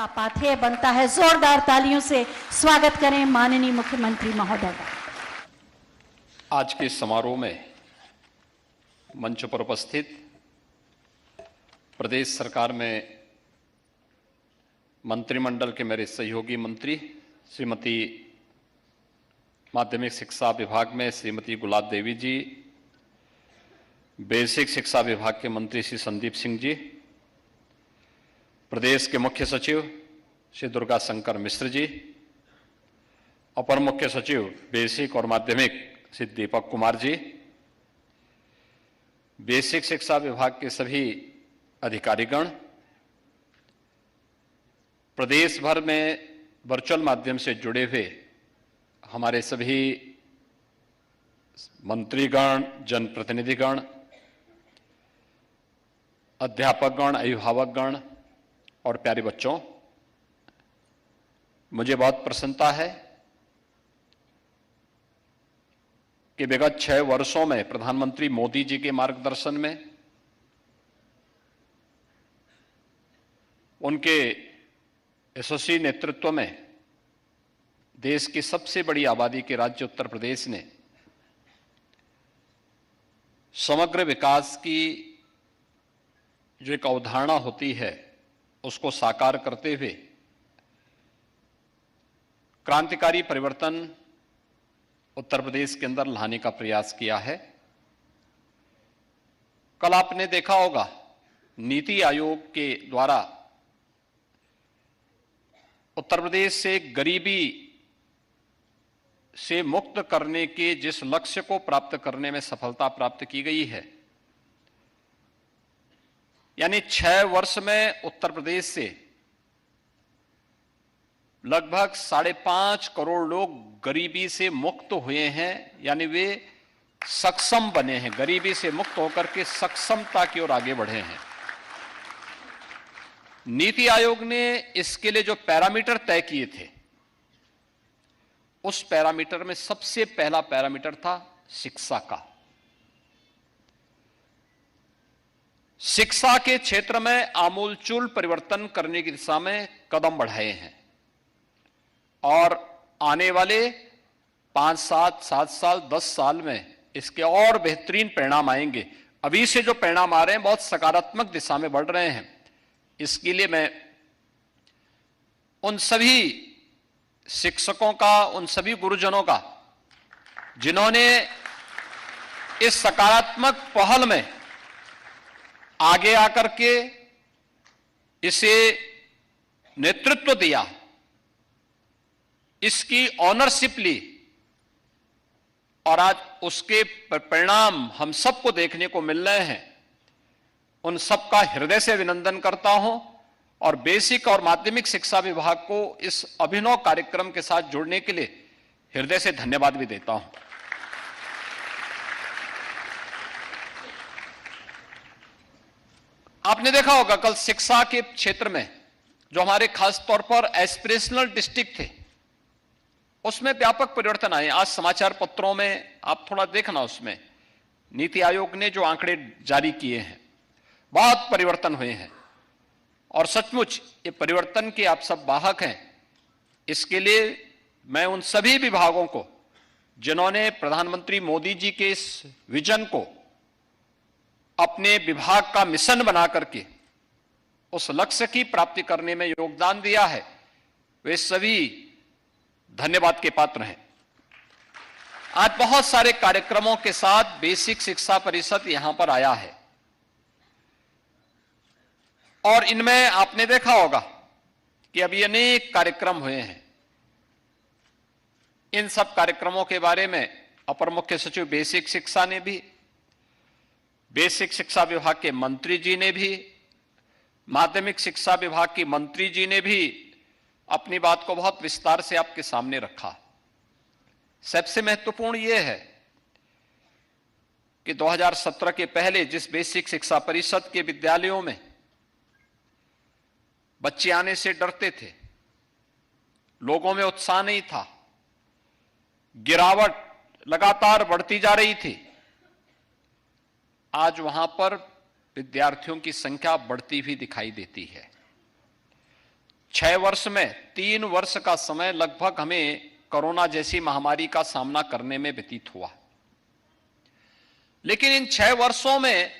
का पाथेय बनता है। जोरदार तालियों से स्वागत करें माननीय मुख्यमंत्री महोदय का। आज के समारोह में मंच पर उपस्थित प्रदेश सरकार में मंत्रिमंडल के मेरे सहयोगी मंत्री श्रीमती माध्यमिक शिक्षा विभाग में श्रीमती गुलाब देवी जी, बेसिक शिक्षा विभाग के मंत्री श्री संदीप सिंह जी, प्रदेश के मुख्य सचिव श्री दुर्गा शंकर मिश्र जी, अपर मुख्य सचिव बेसिक और माध्यमिक श्री दीपक कुमार जी, बेसिक शिक्षा विभाग के सभी अधिकारीगण, प्रदेश भर में वर्चुअल माध्यम से जुड़े हुए हमारे सभी मंत्रीगण, जनप्रतिनिधिगण, अध्यापकगण, अभिभावकगण और प्यारे बच्चों, मुझे बहुत प्रसन्नता है कि विगत 6 वर्षों में प्रधानमंत्री मोदी जी के मार्गदर्शन में, उनके यशस्वी नेतृत्व में देश की सबसे बड़ी आबादी के राज्य उत्तर प्रदेश ने समग्र विकास की जो एक अवधारणा होती है उसको साकार करते हुए क्रांतिकारी परिवर्तन उत्तर प्रदेश के अंदर लाने का प्रयास किया है। कल आपने देखा होगा नीति आयोग के द्वारा उत्तर प्रदेश से गरीबी से मुक्त करने के जिस लक्ष्य को प्राप्त करने में सफलता प्राप्त की गई है, यानी 6 वर्ष में उत्तर प्रदेश से लगभग 5.5 करोड़ लोग गरीबी से मुक्त हुए हैं, यानी वे सक्षम बने हैं, गरीबी से मुक्त होकर के सक्षमता की ओर आगे बढ़े हैं। नीति आयोग ने इसके लिए जो पैरामीटर तय किए थे, उस पैरामीटर में सबसे पहला पैरामीटर था शिक्षा का। शिक्षा के क्षेत्र में आमूलचूल परिवर्तन करने की दिशा में कदम बढ़ाए हैं और आने वाले 5 7 साल 10 साल में इसके और बेहतरीन परिणाम आएंगे। अभी से जो परिणाम आ रहे हैं बहुत सकारात्मक दिशा में बढ़ रहे हैं। इसके लिए मैं उन सभी शिक्षकों का, उन सभी गुरुजनों का जिन्होंने इस सकारात्मक पहल में आगे आकर के इसे नेतृत्व दिया, इसकी ऑनरशिप ली और आज उसके परिणाम हम सबको देखने को मिल रहे हैं, उन सबका हृदय से अभिनंदन करता हूं और बेसिक और माध्यमिक शिक्षा विभाग को इस अभिनव कार्यक्रम के साथ जुड़ने के लिए हृदय से धन्यवाद भी देता हूं। आपने देखा होगा कल शिक्षा के क्षेत्र में जो हमारे खास तौर पर एस्पिरेशनल डिस्ट्रिक्ट थे, उसमें व्यापक परिवर्तन आए। आज समाचार पत्रों में आप थोड़ा देखना, उसमें नीति आयोग ने जो आंकड़े जारी किए हैं, बहुत परिवर्तन हुए हैं और सचमुच ये परिवर्तन के आप सब वाहक हैं। इसके लिए मैं उन सभी विभागों को जिन्होंने प्रधानमंत्री मोदी जी के इस विजन को अपने विभाग का मिशन बना करके उस लक्ष्य की प्राप्ति करने में योगदान दिया है, वे सभी धन्यवाद के पात्र हैं। आज बहुत सारे कार्यक्रमों के साथ बेसिक शिक्षा परिषद यहां पर आया है और इनमें आपने देखा होगा कि अभी अनेक कार्यक्रम हुए हैं। इन सब कार्यक्रमों के बारे में अपर मुख्य सचिव बेसिक शिक्षा ने भी, बेसिक शिक्षा विभाग के मंत्री जी ने भी, माध्यमिक शिक्षा विभाग की मंत्री जी ने भी अपनी बात को बहुत विस्तार से आपके सामने रखा। सबसे महत्वपूर्ण यह है कि 2017 के पहले जिस बेसिक शिक्षा परिषद के विद्यालयों में बच्चे आने से डरते थे, लोगों में उत्साह नहीं था, गिरावट लगातार बढ़ती जा रही थी, आज वहां पर विद्यार्थियों की संख्या बढ़ती हुई दिखाई देती है। 6 वर्ष में 3 वर्ष का समय लगभग हमें कोरोना जैसी महामारी का सामना करने में व्यतीत हुआ। लेकिन इन 6 वर्षों में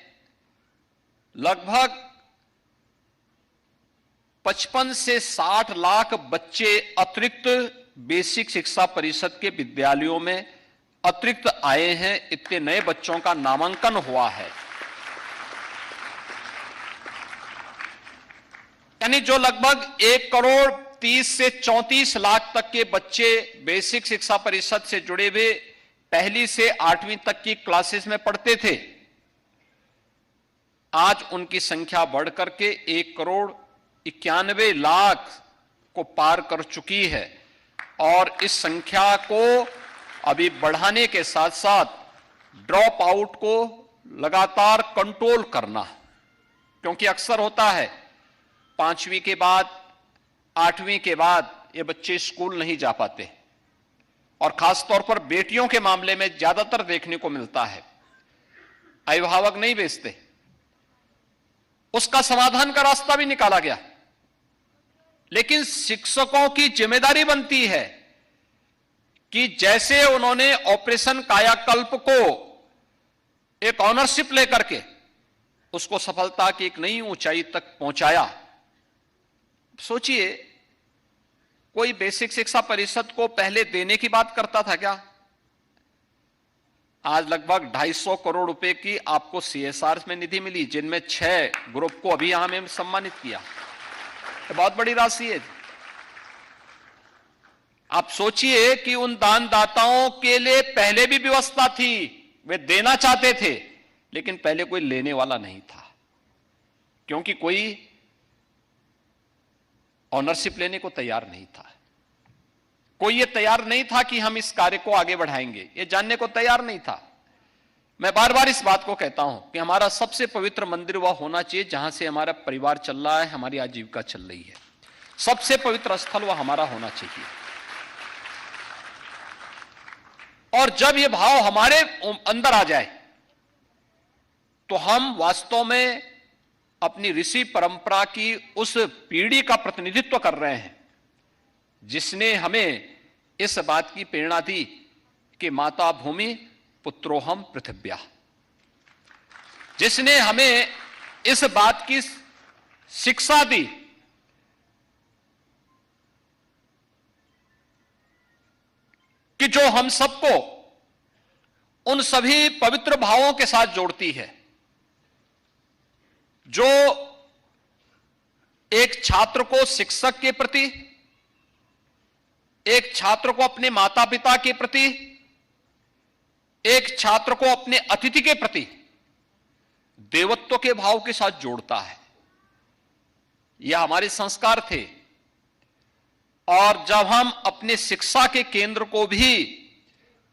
लगभग 55 से 60 लाख बच्चे अतिरिक्त बेसिक शिक्षा परिषद के विद्यालयों में अतिरिक्त आए हैं। इतने नए बच्चों का नामांकन हुआ है, यानी जो लगभग 1,30 से 34 लाख तक के बच्चे बेसिक शिक्षा परिषद से जुड़े हुए पहली से 8वीं तक की क्लासेस में पढ़ते थे, आज उनकी संख्या बढ़कर के 1,91,00,000 को पार कर चुकी है। और इस संख्या को अभी बढ़ाने के साथ साथ ड्रॉप आउट को लगातार कंट्रोल करना, क्योंकि अक्सर होता है 5वीं के बाद 8वीं के बाद ये बच्चे स्कूल नहीं जा पाते, और खासतौर पर बेटियों के मामले में ज्यादातर देखने को मिलता है अभिभावक नहीं भेजते। उसका समाधान का रास्ता भी निकाला गया, लेकिन शिक्षकों की जिम्मेदारी बनती है कि जैसे उन्होंने ऑपरेशन कायाकल्प को एक ऑनरशिप लेकर के उसको सफलता की एक नई ऊंचाई तक पहुंचाया। सोचिए, कोई बेसिक शिक्षा परिषद को पहले देने की बात करता था क्या? आज लगभग 250 करोड़ रुपए की आपको सीएसआर में निधि मिली, जिनमें 6 ग्रुप को अभी यहां में सम्मानित किया। तो बहुत बड़ी राशि है। आप सोचिए कि उन दानदाताओं के लिए पहले भी व्यवस्था थी, वे देना चाहते थे, लेकिन पहले कोई लेने वाला नहीं था, क्योंकि कोई ऑनरशिप लेने को तैयार नहीं था। कोई ये तैयार नहीं था कि हम इस कार्य को आगे बढ़ाएंगे, ये जानने को तैयार नहीं था। मैं बार बार इस बात को कहता हूं कि हमारा सबसे पवित्र मंदिर वह होना चाहिए जहां से हमारा परिवार चल रहा है, हमारी आजीविका चल रही है। सबसे पवित्र स्थल वह हमारा होना चाहिए। और जब यह भाव हमारे अंदर आ जाए तो हम वास्तव में अपनी ऋषि परंपरा की उस पीढ़ी का प्रतिनिधित्व कर रहे हैं जिसने हमें इस बात की प्रेरणा दी कि माता भूमि पुत्रोहम पृथिव्या, जिसने हमें इस बात की शिक्षा दी कि जो हम सबको उन सभी पवित्र भावों के साथ जोड़ती है जो एक छात्र को शिक्षक के प्रति, एक छात्र को अपने माता पिता के प्रति, एक छात्र को अपने अतिथि के प्रति देवत्व के भाव के साथ जोड़ता है। यह हमारे संस्कार थे, और जब हम अपने शिक्षा के केंद्र को भी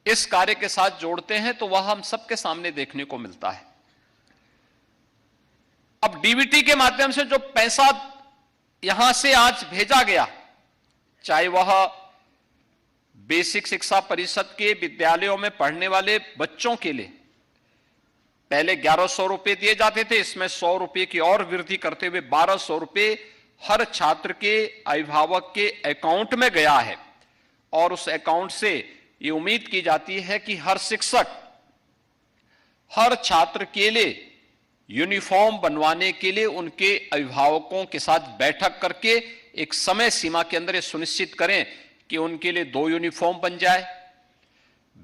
इस कार्य के साथ जोड़ते हैं तो वह हम सबके सामने देखने को मिलता है। अब डीबीटी के माध्यम से जो पैसा यहां से आज भेजा गया, चाहे वह बेसिक शिक्षा परिषद के विद्यालयों में पढ़ने वाले बच्चों के लिए पहले 1100 रुपए दिए जाते थे, इसमें 100 रुपए की और वृद्धि करते हुए 1200 रुपए हर छात्र के अभिभावक के अकाउंट में गया है। और उस अकाउंट से ये उम्मीद की जाती है कि हर शिक्षक हर छात्र के लिए यूनिफॉर्म बनवाने के लिए उनके अभिभावकों के साथ बैठक करके एक समय सीमा के अंदर ये सुनिश्चित करें कि उनके लिए 2 यूनिफॉर्म बन जाए,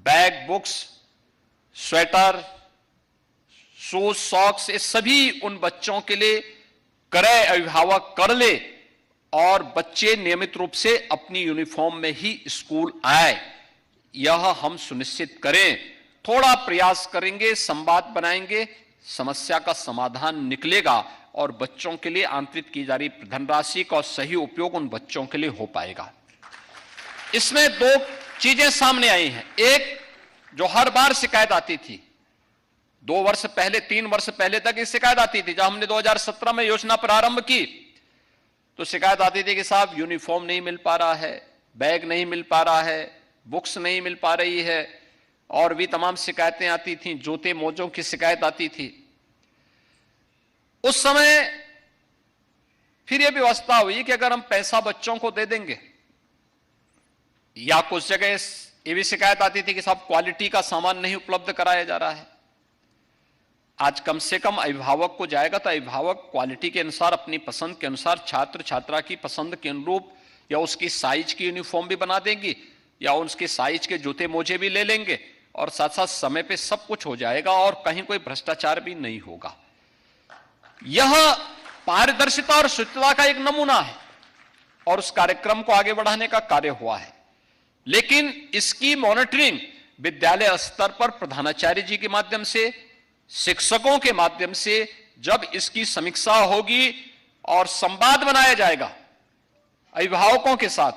bag, books, sweater, shoes, socks, ये सभी उन बच्चों के लिए क्रय अभिभावक कर ले और बच्चे नियमित रूप से अपनी यूनिफॉर्म में ही स्कूल आए। यह हम सुनिश्चित करें। थोड़ा प्रयास करेंगे, संवाद बनाएंगे, समस्या का समाधान निकलेगा और बच्चों के लिए आंतरिक की जा रही धनराशि का सही उपयोग उन बच्चों के लिए हो पाएगा। इसमें 2 चीजें सामने आई हैं। एक, जो हर बार शिकायत आती थी, 2 वर्ष पहले, 3 वर्ष पहले तक ये शिकायत आती थी। जब हमने 2017 में योजना प्रारंभ की तो शिकायत आती थी कि साहब यूनिफॉर्म नहीं मिल पा रहा है, बैग नहीं मिल पा रहा है, बुक्स नहीं मिल पा रही है, और भी तमाम शिकायतें आती थी, जूते मोजों की शिकायत आती थी। उस समय फिर यह व्यवस्था हुई कि अगर हम पैसा बच्चों को दे देंगे, या कुछ जगह ये भी शिकायत आती थी कि साहब क्वालिटी का सामान नहीं उपलब्ध कराया जा रहा है। आज कम से कम अभिभावक को जाएगा तो अभिभावक क्वालिटी के अनुसार, अपनी पसंद के अनुसार, छात्र छात्रा की पसंद के अनुरूप या उसकी साइज की यूनिफॉर्म भी बना देंगी, या उसके साइज के जूते मोजे भी ले लेंगे, और साथ साथ समय पे सब कुछ हो जाएगा और कहीं कोई भ्रष्टाचार भी नहीं होगा। यह पारदर्शिता और शुद्धता का एक नमूना है और उस कार्यक्रम को आगे बढ़ाने का कार्य हुआ है। लेकिन इसकी मॉनिटरिंग विद्यालय स्तर पर प्रधानाचार्य जी के माध्यम से, शिक्षकों के माध्यम से जब इसकी समीक्षा होगी और संवाद बनाया जाएगा अभिभावकों के साथ,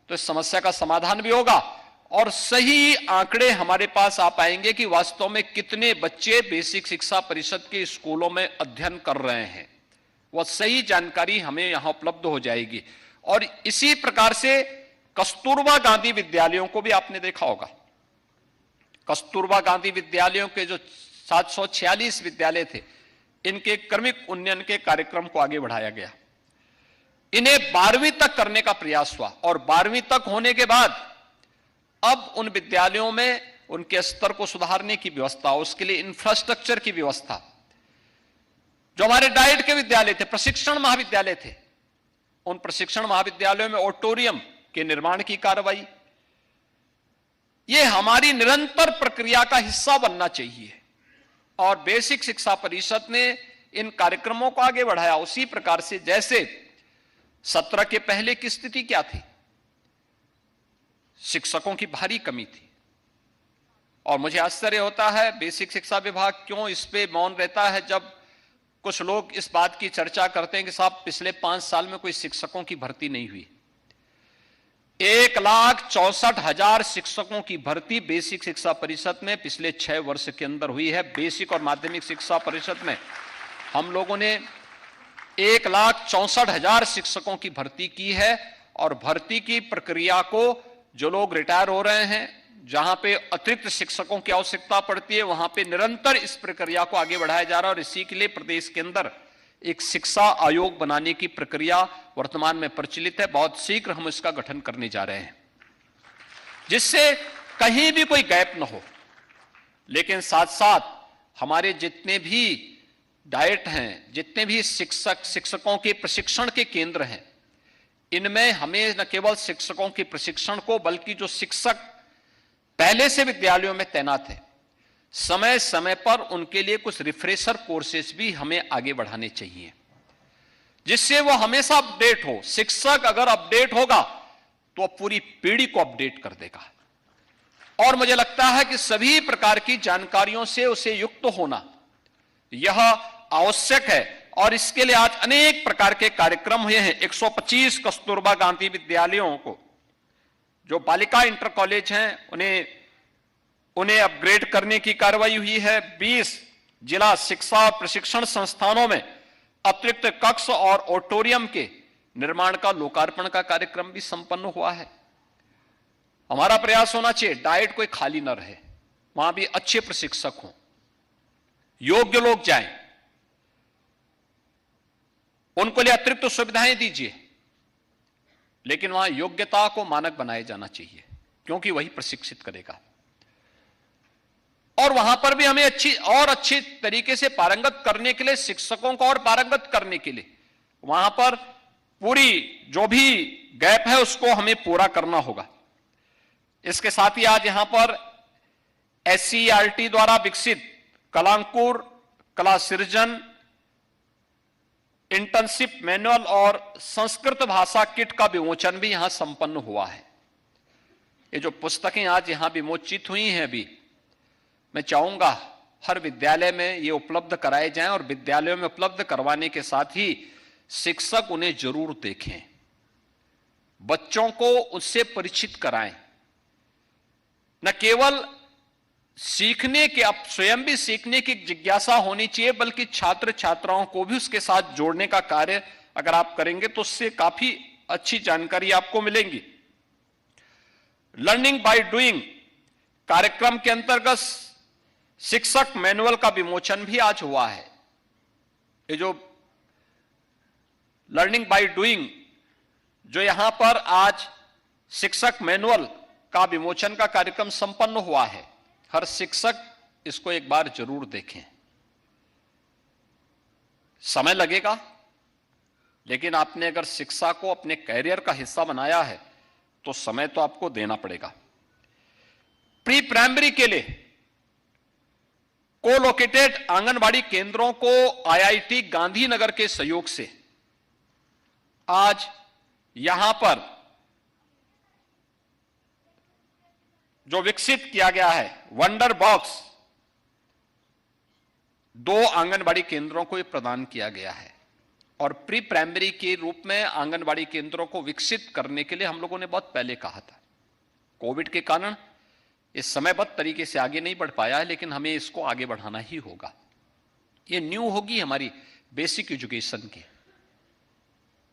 तो इस समस्या का समाधान भी होगा और सही आंकड़े हमारे पास आ पाएंगे कि वास्तव में कितने बच्चे बेसिक शिक्षा परिषद के स्कूलों में अध्ययन कर रहे हैं। वह सही जानकारी हमें यहां उपलब्ध हो जाएगी। और इसी प्रकार से कस्तूरबा गांधी विद्यालयों को भी आपने देखा होगा। कस्तूरबा गांधी विद्यालयों के जो 746 विद्यालय थे, इनके क्रमिक उन्नयन के कार्यक्रम को आगे बढ़ाया गया। इन्हें 12वीं तक करने का प्रयास हुआ और 12वीं तक होने के बाद अब उन विद्यालयों में उनके स्तर को सुधारने की व्यवस्था, उसके लिए इंफ्रास्ट्रक्चर की व्यवस्था। जो हमारे डाइट के विद्यालय थे, प्रशिक्षण महाविद्यालय थे, उन प्रशिक्षण महाविद्यालयों में ऑडिटोरियम के निर्माण की कार्रवाई, यह हमारी निरंतर प्रक्रिया का हिस्सा बनना चाहिए। और बेसिक शिक्षा परिषद ने इन कार्यक्रमों को आगे बढ़ाया उसी प्रकार से जैसे सत्र के पहले की स्थिति क्या थी, शिक्षकों की भारी कमी थी। और मुझे आश्चर्य होता है बेसिक शिक्षा विभाग क्यों इस पे मौन रहता है, जब कुछ लोग इस बात की चर्चा करते हैं कि साहब पिछले 5 साल में कोई शिक्षकों की भर्ती नहीं हुई। 1,64,000 शिक्षकों की भर्ती बेसिक शिक्षा परिषद में पिछले 6 वर्ष के अंदर हुई है। बेसिक और माध्यमिक शिक्षा परिषद में हम लोगों ने 1,64,000 शिक्षकों की भर्ती की है और भर्ती की प्रक्रिया को जो लोग रिटायर हो रहे हैं, जहां पे अतिरिक्त शिक्षकों की आवश्यकता पड़ती है, वहां पे निरंतर इस प्रक्रिया को आगे बढ़ाया जा रहा है। और इसी के लिए प्रदेश के अंदर एक शिक्षा आयोग बनाने की प्रक्रिया वर्तमान में प्रचलित है। बहुत शीघ्र हम इसका गठन करने जा रहे हैं जिससे कहीं भी कोई गैप न हो। लेकिन साथ साथ हमारे जितने भी डाइट हैं, जितने भी शिक्षकों के प्रशिक्षण के केंद्र हैं, इनमें हमें न केवल शिक्षकों के प्रशिक्षण को बल्कि जो शिक्षक पहले से विद्यालयों में तैनात हैं, समय समय पर उनके लिए कुछ रिफ्रेशर कोर्सेज भी हमें आगे बढ़ाने चाहिए जिससे वो हमेशा अपडेट हो। शिक्षक अगर अपडेट होगा तो पूरी पीढ़ी को अपडेट कर देगा। और मुझे लगता है कि सभी प्रकार की जानकारियों से उसे युक्त होना यह आवश्यक है। और इसके लिए आज अनेक प्रकार के कार्यक्रम हुए हैं। 125 कस्तूरबा गांधी विद्यालयों को, जो बालिका इंटर कॉलेज हैं, उन्हें अपग्रेड करने की कार्रवाई हुई है। 20 जिला शिक्षा और प्रशिक्षण संस्थानों में अतिरिक्त कक्ष और ऑडिटोरियम के निर्माण का लोकार्पण का कार्यक्रम भी संपन्न हुआ है। हमारा प्रयास होना चाहिए डाइट कोई खाली न रहे, वहां भी अच्छे प्रशिक्षक हों, योग्य लोग जाएं, उनको लिए अतिरिक्त सुविधाएं दीजिए, लेकिन वहां योग्यता को मानक बनाया जाना चाहिए क्योंकि वही प्रशिक्षित करेगा। और वहां पर भी हमें अच्छी तरीके से पारंगत करने के लिए, शिक्षकों को और पारंगत करने के लिए वहां पर पूरी जो भी गैप है उसको हमें पूरा करना होगा। इसके साथ ही आज यहां पर SCERT द्वारा विकसित कलांकुर, कला सृजन, इंटर्नशिप मैनुअल और संस्कृत भाषा किट का विमोचन भी यहां संपन्न हुआ है। ये जो पुस्तकें आज यहां विमोचित हुई हैं, अभी मैं चाहूंगा हर विद्यालय में ये उपलब्ध कराए जाएं और विद्यालयों में उपलब्ध करवाने के साथ ही शिक्षक उन्हें जरूर देखें, बच्चों को उससे परिचित कराएं। न केवल सीखने के, अब स्वयं भी सीखने की जिज्ञासा होनी चाहिए, बल्कि छात्र छात्राओं को भी उसके साथ जोड़ने का कार्य अगर आप करेंगे तो उससे काफी अच्छी जानकारी आपको मिलेंगी। लर्निंग बाय डूइंग कार्यक्रम के अंतर्गत शिक्षक मैनुअल का विमोचन भी आज हुआ है। ये जो लर्निंग बाय डूइंग, जो यहां पर आज शिक्षक मैनुअल का विमोचन का कार्यक्रम संपन्न हुआ है, हर शिक्षक इसको एक बार जरूर देखें। समय लगेगा, लेकिन आपने अगर शिक्षा को अपने कैरियर का हिस्सा बनाया है तो समय तो आपको देना पड़ेगा। प्री प्राइमरी के लिए कोलोकेटेड आंगनबाड़ी केंद्रों को आईआईटी गांधीनगर के सहयोग से आज यहां पर जो विकसित किया गया है वंडर बॉक्स, 2 आंगनबाड़ी केंद्रों को प्रदान किया गया है। और प्री प्राइमरी के रूप में आंगनबाड़ी केंद्रों को विकसित करने के लिए हम लोगों ने बहुत पहले कहा था। कोविड के कारण इस समयबद्ध तरीके से आगे नहीं बढ़ पाया है, लेकिन हमें इसको आगे बढ़ाना ही होगा। ये न्यू होगी हमारी बेसिक एजुकेशन की।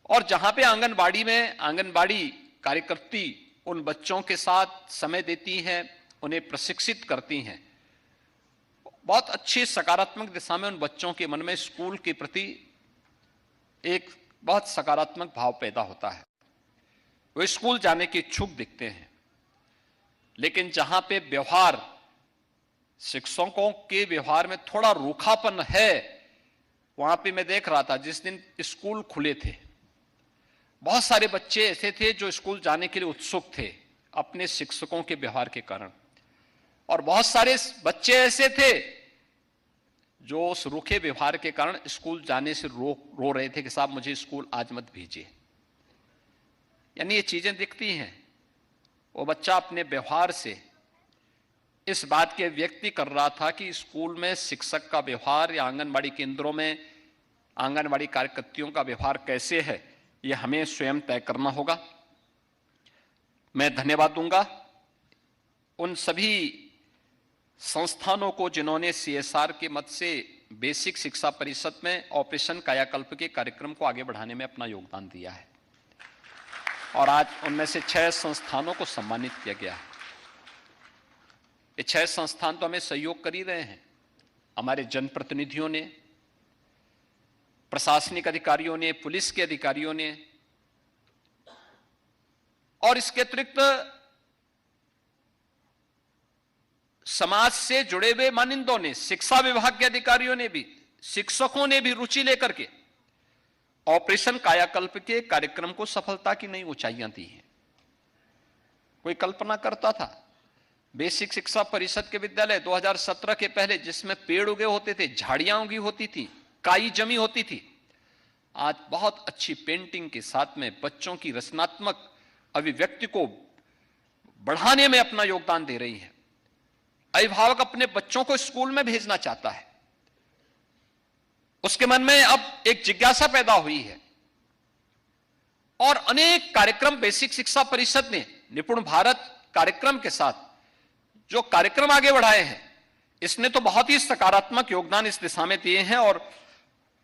और जहां पे आंगनबाड़ी में आंगनबाड़ी कार्यकर्ती उन बच्चों के साथ समय देती हैं, उन्हें प्रशिक्षित करती हैं, बहुत अच्छी सकारात्मक दिशा में उन बच्चों के मन में स्कूल के प्रति एक बहुत सकारात्मक भाव पैदा होता है। वो स्कूल जाने के इच्छुक दिखते हैं। लेकिन जहां पे व्यवहार, शिक्षकों के व्यवहार में थोड़ा रूखापन है, वहां पे मैं देख रहा था जिस दिन स्कूल खुले थे, बहुत सारे बच्चे ऐसे थे जो स्कूल जाने के लिए उत्सुक थे अपने शिक्षकों के व्यवहार के कारण, और बहुत सारे बच्चे ऐसे थे जो उस रूखे व्यवहार के कारण स्कूल जाने से रो रहे थे कि साहब मुझे स्कूल आज मत भेजिए। यानी ये चीजें दिखती हैं। वो बच्चा अपने व्यवहार से इस बात के व्यक्ति कर रहा था कि स्कूल में शिक्षक का व्यवहार या आंगनबाड़ी केंद्रों में आंगनबाड़ी कार्यकर्तियों का व्यवहार कैसे है, ये हमें स्वयं तय करना होगा। मैं धन्यवाद दूंगा उन सभी संस्थानों को जिन्होंने सीएसआर के मद से बेसिक शिक्षा परिषद में ऑपरेशन कायाकल्प के कार्यक्रम को आगे बढ़ाने में अपना योगदान दिया है, और आज उनमें से 6 संस्थानों को सम्मानित किया गया है। ये 6 संस्थान तो हमें सहयोग कर ही रहे हैं। हमारे जनप्रतिनिधियों ने, प्रशासनिक अधिकारियों ने, पुलिस के अधिकारियों ने, और इसके अतिरिक्त समाज से जुड़े हुए मानिंदों ने, शिक्षा विभाग के अधिकारियों ने भी, शिक्षकों ने भी रुचि लेकर के ऑपरेशन कायाकल्प के कार्यक्रम को सफलता की नई ऊंचाइयां दी हैं। कोई कल्पना करता था बेसिक शिक्षा परिषद के विद्यालय 2017 के पहले जिसमें पेड़ उगे होते थे, झाड़ियां उगी होती थी, काई जमी होती थी, आज बहुत अच्छी पेंटिंग के साथ में बच्चों की रचनात्मक अभिव्यक्ति को बढ़ाने में अपना योगदान दे रही है। अभिभावक अपने बच्चों को स्कूल में भेजना चाहता है, उसके मन में अब एक जिज्ञासा पैदा हुई है, और अनेक कार्यक्रम बेसिक शिक्षा परिषद ने निपुण भारत कार्यक्रम के साथ जो कार्यक्रम आगे बढ़ाए हैं, इसने तो बहुत ही सकारात्मक योगदान इस दिशा में दिए हैं। और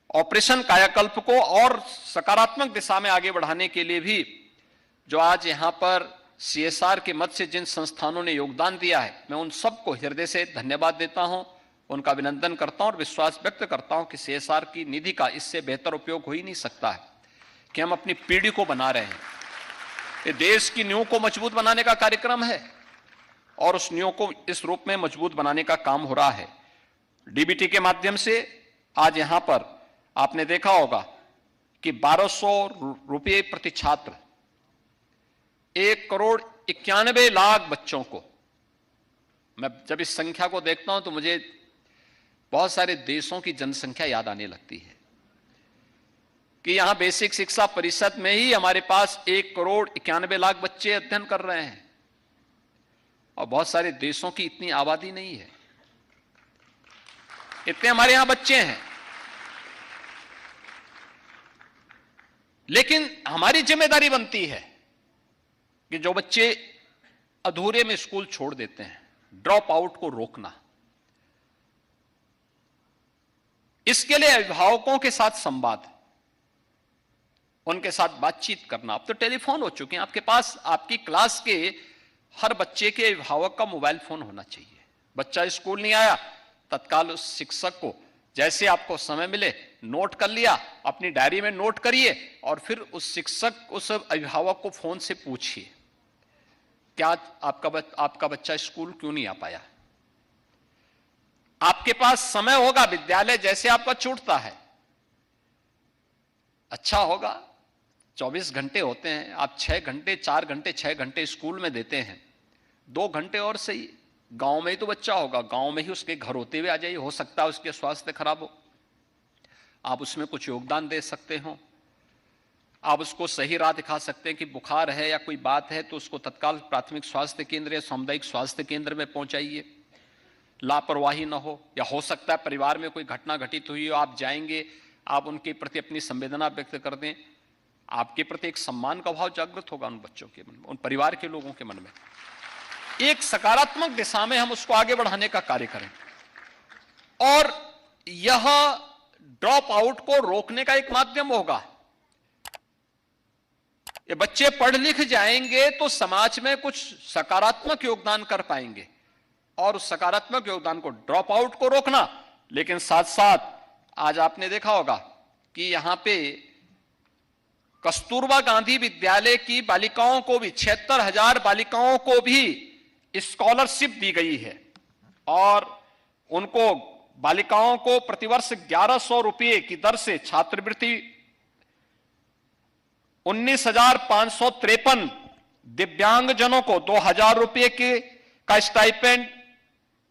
ऑपरेशन कायाकल्प को और सकारात्मक दिशा में आगे बढ़ाने के लिए भी जो आज यहां पर सीएसआर के मद से जिन संस्थानों ने योगदान दिया है, मैं उन सबको हृदय से धन्यवाद देता हूं, उनका अभिनंदन करता हूं और विश्वास व्यक्त करता हूं कि सीएसआर की निधि का इससे बेहतर उपयोग हो ही नहीं सकता है कि हम अपनी पीढ़ी को बना रहे हैं। ये देश की नींव को मजबूत बनाने का कार्यक्रम है, और उस नींव को इस रूप में मजबूत बनाने का काम हो रहा है। डीबीटी के माध्यम से आज यहां पर आपने देखा होगा कि 1200 रुपये प्रति छात्र 1,91,00,000 बच्चों को, मैं जब इस संख्या को देखता हूं तो मुझे बहुत सारे देशों की जनसंख्या याद आने लगती है कि यहां बेसिक शिक्षा परिषद में ही हमारे पास 1,91,00,000 बच्चे अध्ययन कर रहे हैं, और बहुत सारे देशों की इतनी आबादी नहीं है, इतने हमारे यहां बच्चे हैं। लेकिन हमारी जिम्मेदारी बनती है कि जो बच्चे अधूरे में स्कूल छोड़ देते हैं, ड्रॉप आउट को रोकना। इसके लिए अभिभावकों के साथ संवाद, उनके साथ बातचीत करना। अब तो टेलीफोन हो चुके हैं आपके पास, आपकी क्लास के हर बच्चे के अभिभावक का मोबाइल फोन होना चाहिए। बच्चा स्कूल नहीं आया, तत्काल उस शिक्षक को जैसे आपको समय मिले नोट कर लिया, अपनी डायरी में नोट करिए और फिर उस शिक्षक, उस अभिभावक को फोन से पूछिए, क्या आपका बच्चा स्कूल क्यों नहीं आ पाया? आपके पास समय होगा, विद्यालय जैसे आपका छूटता है, अच्छा होगा। 24 घंटे होते हैं, आप 6 घंटे 4 घंटे 6 घंटे स्कूल में देते हैं, 2 घंटे और सही गांव में ही तो बच्चा होगा, गांव में ही उसके घर होते हुए आ जाइए, हो सकता है उसके स्वास्थ्य खराब हो, आप उसमें कुछ योगदान दे सकते हो, आप उसको सही राह दिखा सकते हैं कि बुखार है या कोई बात है तो उसको तत्काल प्राथमिक स्वास्थ्य केंद्र या सामुदायिक स्वास्थ्य केंद्र में पहुंचाइए, लापरवाही ना हो। या हो सकता है परिवार में कोई घटना घटित हुई हो, आप जाएंगे, आप उनके प्रति अपनी संवेदना व्यक्त कर दें, आपके प्रति एक सम्मान का भाव जागृत होगा उन बच्चों के मन में, उन परिवार के लोगों के मन में। एक सकारात्मक दिशा में हम उसको आगे बढ़ाने का कार्य करें और यह ड्रॉप आउट को रोकने का एक माध्यम होगा। ये बच्चे पढ़ लिख जाएंगे तो समाज में कुछ सकारात्मक योगदान कर पाएंगे और उस सकारात्मक योगदान को, ड्रॉप आउट को रोकना, लेकिन साथ साथ आज आपने देखा होगा कि यहां पे कस्तूरबा गांधी विद्यालय की बालिकाओं को भी 76,000 बालिकाओं को भी स्कॉलरशिप दी गई है और उनको, बालिकाओं को प्रतिवर्ष 1100 रुपये की दर से छात्रवृत्ति, 19,553 दिव्यांगजनों को 2,000 रुपये का स्टाइपेंड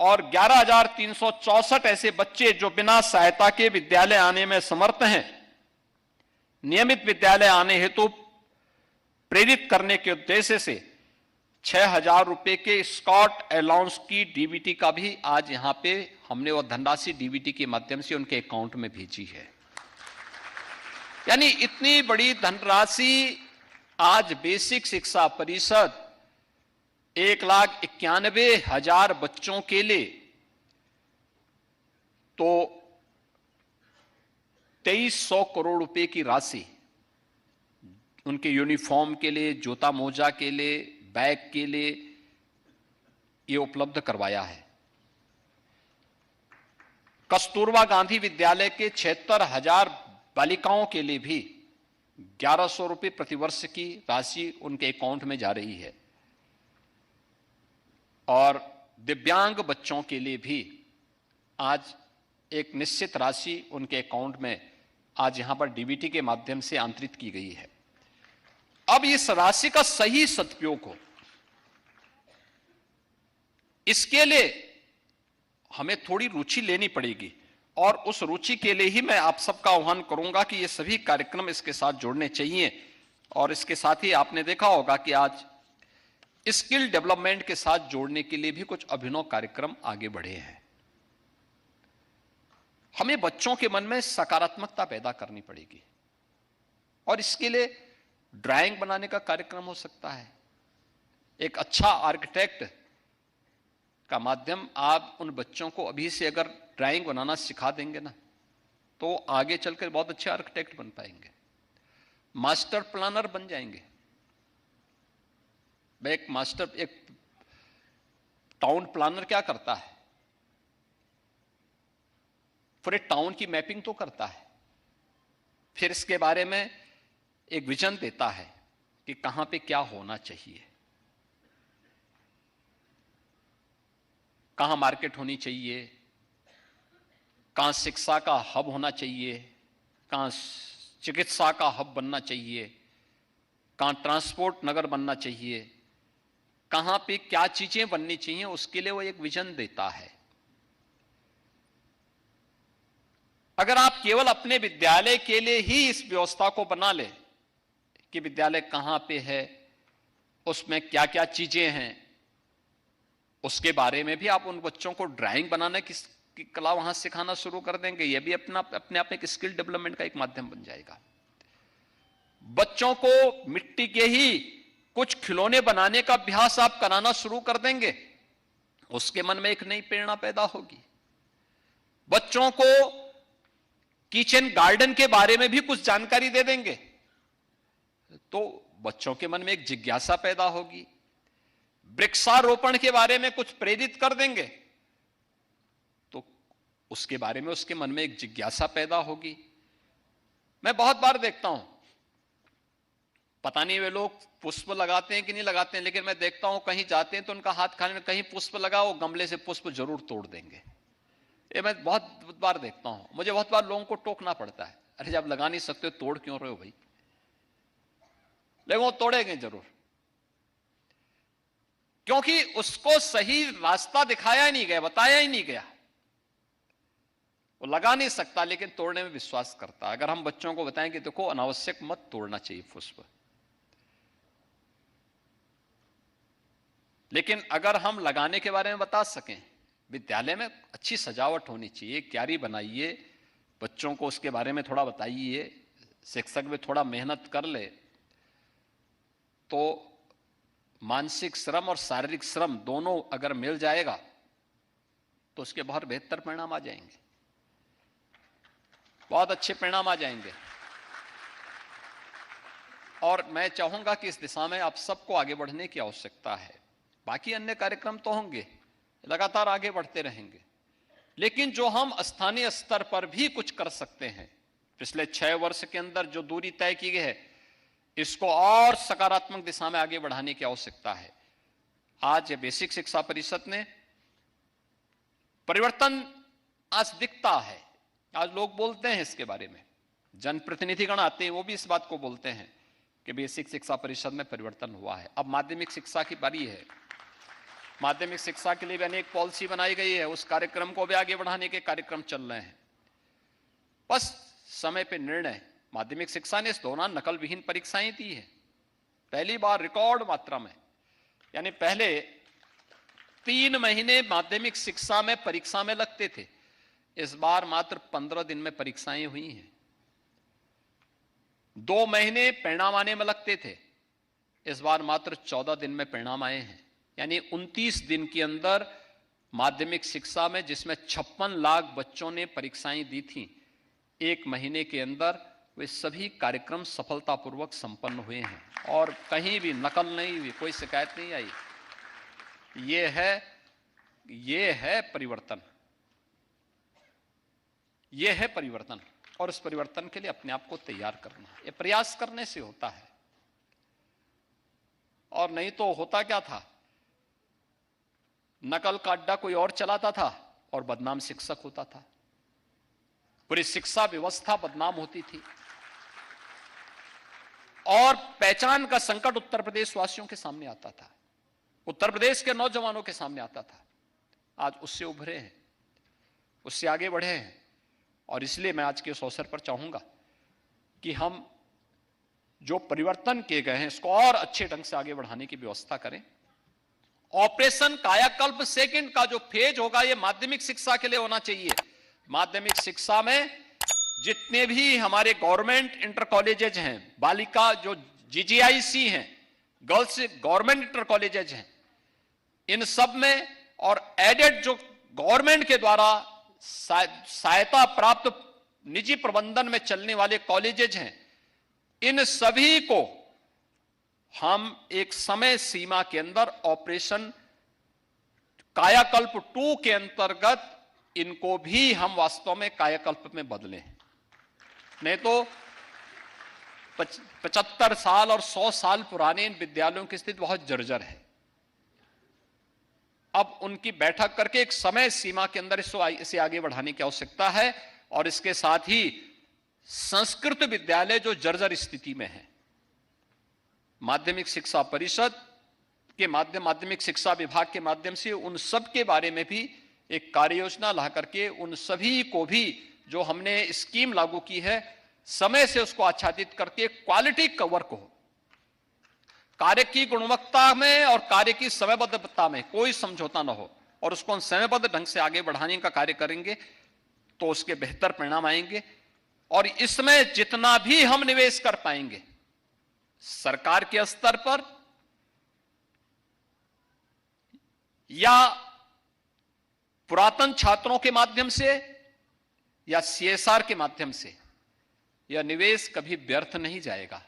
और 11,364 ऐसे बच्चे जो बिना सहायता के विद्यालय आने में समर्थ हैं, नियमित विद्यालय आने हेतु प्रेरित करने के उद्देश्य से 6,000 रुपये के स्कॉट अलाउंस की डीबीटी का भी आज यहां पे हमने वो धनराशि डीबीटी के माध्यम से उनके अकाउंट में भेजी है। यानी इतनी बड़ी धनराशि आज बेसिक शिक्षा परिषद 1,91,000 बच्चों के लिए तो 2,300 करोड़ रुपए की राशि उनके यूनिफॉर्म के लिए, जूता मोजा के लिए, बैग के लिए ये उपलब्ध करवाया है। कस्तूरबा गांधी विद्यालय के 76,000 बालिकाओं के लिए भी 1,100 रुपये प्रतिवर्ष की राशि उनके अकाउंट में जा रही है और दिव्यांग बच्चों के लिए भी आज एक निश्चित राशि उनके अकाउंट में आज यहां पर डीबीटी के माध्यम से आंतरित की गई है। अब इस राशि का सही सदुपयोग हो, इसके लिए हमें थोड़ी रुचि लेनी पड़ेगी और उस रुचि के लिए ही मैं आप सबका आह्वान करूंगा कि ये सभी कार्यक्रम इसके साथ जोड़ने चाहिए। और इसके साथ ही आपने देखा होगा कि आज स्किल डेवलपमेंट के साथ जोड़ने के लिए भी कुछ अभिनव कार्यक्रम आगे बढ़े हैं। हमें बच्चों के मन में सकारात्मकता पैदा करनी पड़ेगी और इसके लिए ड्राइंग बनाने का कार्यक्रम हो सकता है। एक अच्छा आर्किटेक्ट का माध्यम, आप उन बच्चों को अभी से अगर ड्राइंग बनाना सिखा देंगे ना तो आगे चलकर बहुत अच्छे आर्किटेक्ट बन पाएंगे, मास्टर प्लानर बन जाएंगे। एक टाउन प्लानर क्या करता है, पूरे टाउन की मैपिंग तो करता है, फिर इसके बारे में एक विजन देता है कि कहां पे क्या होना चाहिए, कहां मार्केट होनी चाहिए, कहां शिक्षा का हब होना चाहिए, कहां चिकित्सा का हब बनना चाहिए, कहां ट्रांसपोर्ट नगर बनना चाहिए, कहां पे क्या चीजें बननी चाहिए, उसके लिए वो एक विजन देता है। अगर आप केवल अपने विद्यालय के लिए ही इस व्यवस्था को बना ले कि विद्यालय कहां पे है, उसमें क्या क्या चीजें हैं, उसके बारे में भी आप उन बच्चों को ड्राइंग बनाने की कला वहां सिखाना शुरू कर देंगे, यह भी अपने आप में एक स्किल डेवलपमेंट का एक माध्यम बन जाएगा। बच्चों को मिट्टी के ही कुछ खिलौने बनाने का अभ्यास आप कराना शुरू कर देंगे, उसके मन में एक नई प्रेरणा पैदा होगी। बच्चों को किचन गार्डन के बारे में भी कुछ जानकारी दे देंगे तो बच्चों के मन में एक जिज्ञासा पैदा होगी। वृक्षारोपण के बारे में कुछ प्रेरित कर देंगे तो उसके बारे में उसके मन में एक जिज्ञासा पैदा होगी। मैं बहुत बार देखता हूं, पता नहीं वे लोग पुष्प लगाते हैं कि नहीं लगाते हैं, लेकिन मैं देखता हूं कहीं जाते हैं तो उनका हाथ खाने में कहीं पुष्प लगा, वो गमले से पुष्प जरूर तोड़ देंगे। ये मैं बहुत बार देखता हूं। मुझे बहुत बार लोगों को टोकना पड़ता है, अरे जब लगा नहीं सकते तोड़ क्यों रहे हो भाई, लेकिन वो तोड़ेंगे जरूर, क्योंकि उसको सही रास्ता दिखाया ही नहीं गया, बताया ही नहीं गया। वो लगा नहीं सकता लेकिन तोड़ने में विश्वास करता है। अगर हम बच्चों को बताएं कि देखो अनावश्यक मत तोड़ना चाहिए पुष्प, लेकिन अगर हम लगाने के बारे में बता सकें, विद्यालय में अच्छी सजावट होनी चाहिए, क्यारी बनाइए, बच्चों को उसके बारे में थोड़ा बताइए, शिक्षक भी थोड़ा मेहनत कर ले तो मानसिक श्रम और शारीरिक श्रम दोनों अगर मिल जाएगा तो उसके बहुत बेहतर परिणाम आ जाएंगे, बहुत अच्छे परिणाम आ जाएंगे। और मैं चाहूंगा कि इस दिशा में आप सबको आगे बढ़ने की आवश्यकता है। बाकी अन्य कार्यक्रम तो होंगे, लगातार आगे बढ़ते रहेंगे, लेकिन जो हम स्थानीय स्तर पर भी कुछ कर सकते हैं, पिछले 6 वर्ष के अंदर जो दूरी तय की गई है, इसको और सकारात्मक दिशा में आगे बढ़ाने की आवश्यकता है। आज बेसिक शिक्षा परिषद ने परिवर्तन आज दिखता है, आज लोग बोलते हैं इसके बारे में, जनप्रतिनिधिगण आते हैं वो भी इस बात को बोलते हैं कि बेसिक शिक्षा परिषद में परिवर्तन हुआ है। अब माध्यमिक शिक्षा की बारी है, माध्यमिक शिक्षा के लिए भी अनेक पॉलिसी बनाई गई है, उस कार्यक्रम को भी आगे बढ़ाने के कार्यक्रम चल रहे हैं। बस समय पे निर्णय। माध्यमिक शिक्षा ने इस दौरान नकल विहीन परीक्षाएं दी है, पहली बार रिकॉर्ड मात्रा में, यानी पहले 3 महीने माध्यमिक शिक्षा में परीक्षा में लगते थे, इस बार मात्र 15 दिन में परीक्षाएं हुई हैं। 2 महीने परिणाम आने में लगते थे, इस बार मात्र 14 दिन में परिणाम आए हैं। यानी 29 दिन के अंदर माध्यमिक शिक्षा में, जिसमें 56 लाख बच्चों ने परीक्षाएं दी थी, 1 महीने के अंदर वे सभी कार्यक्रम सफलतापूर्वक संपन्न हुए हैं और कहीं भी नकल नहीं हुई, कोई शिकायत नहीं आई। ये है परिवर्तन, ये है परिवर्तन। और इस परिवर्तन के लिए अपने आप को तैयार करना है, ये प्रयास करने से होता है। और नहीं तो होता क्या था, नकल का अड्डा कोई और चलाता था और बदनाम शिक्षक होता था, पूरी शिक्षा व्यवस्था बदनाम होती थी और पहचान का संकट उत्तर प्रदेश वासियों के सामने आता था, उत्तर प्रदेश के नौजवानों के सामने आता था। आज उससे उभरे हैं, उससे आगे बढ़े हैं। और इसलिए मैं आज के इस अवसर पर चाहूंगा कि हम जो परिवर्तन किए गए हैं इसको और अच्छे ढंग से आगे बढ़ाने की व्यवस्था करें। ऑपरेशन कायाकल्प सेकंड का जो फेज होगा, ये माध्यमिक शिक्षा के लिए होना चाहिए। माध्यमिक शिक्षा में जितने भी हमारे गवर्नमेंट इंटर कॉलेजेज हैं, बालिका जो GGIC हैं, गर्ल्स गवर्नमेंट इंटर कॉलेजेज हैं, इन सब में और एडेड जो गवर्नमेंट के द्वारा सहायता प्राप्त निजी प्रबंधन में चलने वाले कॉलेजेज हैं, इन सभी को हम एक समय सीमा के अंदर ऑपरेशन कायाकल्प 2 के अंतर्गत इनको भी हम वास्तव में कायाकल्प में बदलें। नहीं तो 75 साल और 100 साल पुराने इन विद्यालयों की स्थिति बहुत जर्जर है। अब उनकी बैठक करके एक समय सीमा के अंदर इसे आगे बढ़ाने की आवश्यकता है। और इसके साथ ही संस्कृत विद्यालय जो जर्जर स्थिति में है, माध्यमिक शिक्षा परिषद के माध्यमिक शिक्षा विभाग के माध्यम से उन सब के बारे में भी एक कार्य योजना ला करके उन सभी को भी जो हमने स्कीम लागू की है, समय से उसको आच्छादित करके क्वालिटी कवर को, कार्य की गुणवत्ता में और कार्य की समयबद्धता में कोई समझौता ना हो और उसको हम समयबद्ध ढंग से आगे बढ़ाने का कार्य करेंगे तो उसके बेहतर परिणाम आएंगे। और इसमें जितना भी हम निवेश कर पाएंगे, सरकार के स्तर पर या पुरातन छात्रों के माध्यम से या CSR के माध्यम से, यह निवेश कभी व्यर्थ नहीं जाएगा।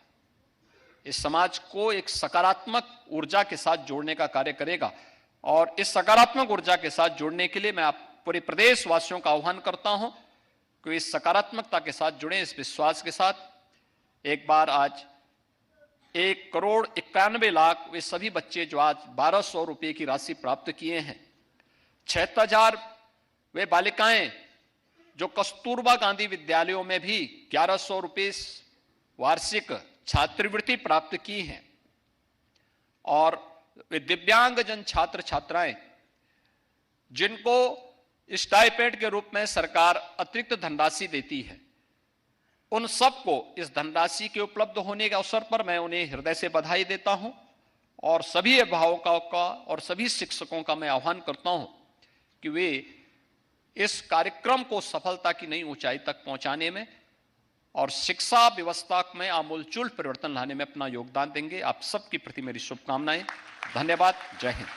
इस समाज को एक सकारात्मक ऊर्जा के साथ जोड़ने का कार्य करेगा। और इस सकारात्मक ऊर्जा के साथ जोड़ने के लिए मैं आप पूरे प्रदेशवासियों का आह्वान करता हूं कि इस सकारात्मकता के साथ जुड़े, इस विश्वास के साथ एक बार आज 1,91,00,000 वे सभी बच्चे जो आज 1,200 रुपए की राशि प्राप्त किए हैं, 76,000 वे बालिकाएं जो कस्तूरबा गांधी विद्यालयों में भी 1,100 रुपए वार्षिक छात्रवृत्ति प्राप्त की हैं, और वे दिव्यांगजन छात्र छात्राएं जिनको स्टाइपेंड के रूप में सरकार अतिरिक्त धनराशि देती है, उन सबको इस धनराशि के उपलब्ध होने के अवसर पर मैं उन्हें हृदय से बधाई देता हूं, और सभी अभिभावकों का और सभी शिक्षकों का मैं आह्वान करता हूं कि वे इस कार्यक्रम को सफलता की नई ऊंचाई तक पहुंचाने में और शिक्षा व्यवस्था में आमूलचूल परिवर्तन लाने में अपना योगदान देंगे। आप सबके प्रति मेरी शुभकामनाएं। धन्यवाद। जय हिंद।